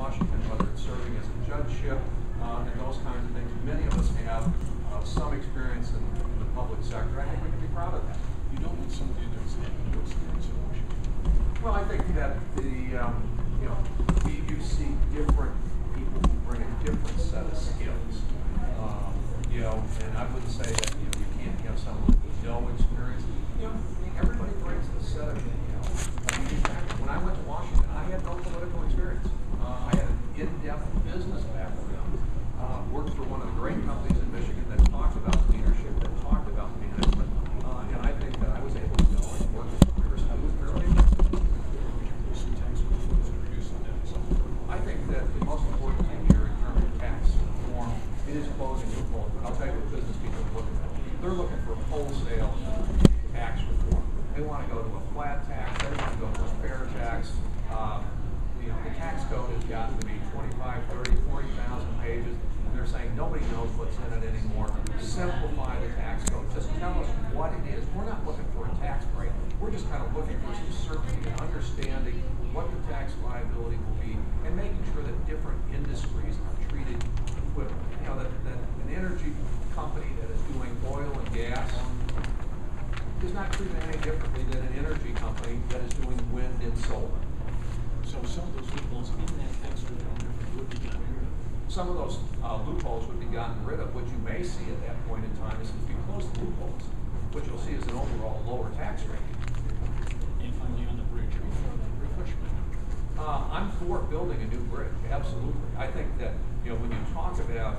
Washington, whether it's serving as a judgeship and those kinds of things. Many of us have some experience in the public sector. I think we can be proud of that. You don't want somebody that's had no experience in Washington. Well, I think that you see different people who bring a different set of skills. And I wouldn't say that you can't have someone with no experience. Everybody brings a set of when I went to Washington, I had no political experience. I had an in-depth business background. Worked for one of the great companies in Michigan that talked about leadership, that talked about management, and I think that I was able to go and work with careers. I was fairly effective. I think that the most important thing here in terms of tax reform, it is closing loopholes. But I'll tell you what business people are looking for. They're looking for wholesale tax reform. They want to go to a flat tax. They want to go to a fair tax. The tax code has gotten to be 25, 30, 40,000 pages. And they're saying nobody knows what's in it anymore. Simplify the tax code. Just tell us what it is. We're not looking for a tax break. We're just kind of looking for some certainty and understanding what the tax liability will be and making sure that different industries are treated equivalent. That an energy company that is doing oil and gas is not treated any differently than an energy company that is doing wind and solar. So some of those loopholes in that tax code would be gotten rid of. Some of those loopholes would be gotten rid of. What you may see at that point in time is if you close the loopholes, what you'll see is an overall lower tax rate. And finally on the bridge, refresh my memory. I'm for building a new bridge, absolutely. I think that when you talk about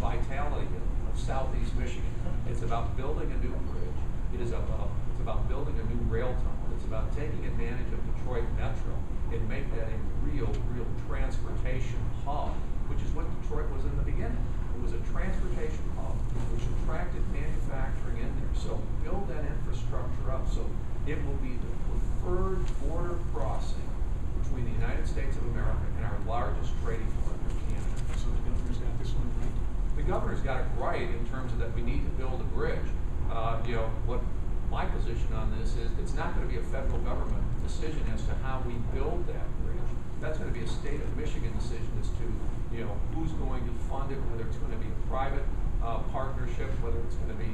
vitality of Southeast Michigan, it's about building a new bridge. It's about building a new rail tunnel. It's about taking advantage of Detroit Metro and make that a real transportation hub, which is what Detroit was in the beginning. It was a transportation hub which attracted manufacturing in there. So build that infrastructure up so it will be the preferred border crossing between the United States of America and our largest trading partner, Canada. So the governor's got this one right? The governor's got it right in terms of that we need to build a bridge. What my position on this is, it's not going to be a federal government decision as to how we build that bridge. That's going to be a state of Michigan decision as to who's going to fund it, whether it's going to be a private partnership, whether it's going to be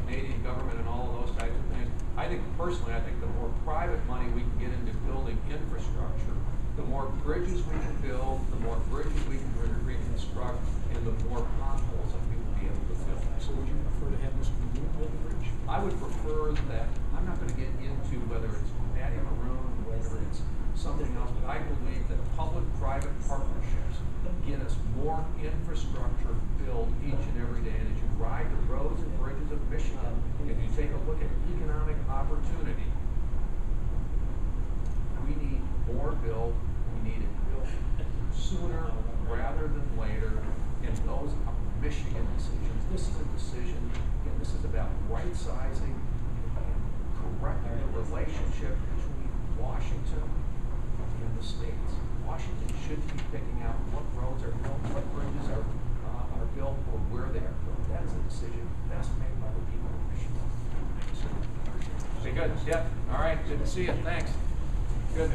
Canadian government and all of those types of things. I think the more private money we can get into building infrastructure, the more bridges we can build, the more bridges we can reconstruct, and the more potholes that we will be able to fill. So would you prefer to have this removed by the bridge? I would prefer that. I'm not going to get into whether it's Patty Maroon, whether it's something else, but I believe that public-private partnerships get us more infrastructure built each and every day. And as you ride the roads and bridges of Michigan, if you take a look at economic opportunity, we need more built. We need it built sooner rather than later. And those are Michigan decisions. This is a decision, again, this is about right-sizing and correcting the relationship between Washington and the states. Washington should be picking out what roads are built, what bridges are built, or where they are built. That is a decision best made by the people of Michigan. Okay, good. Yep. All right. Good to see you. Thanks. Good.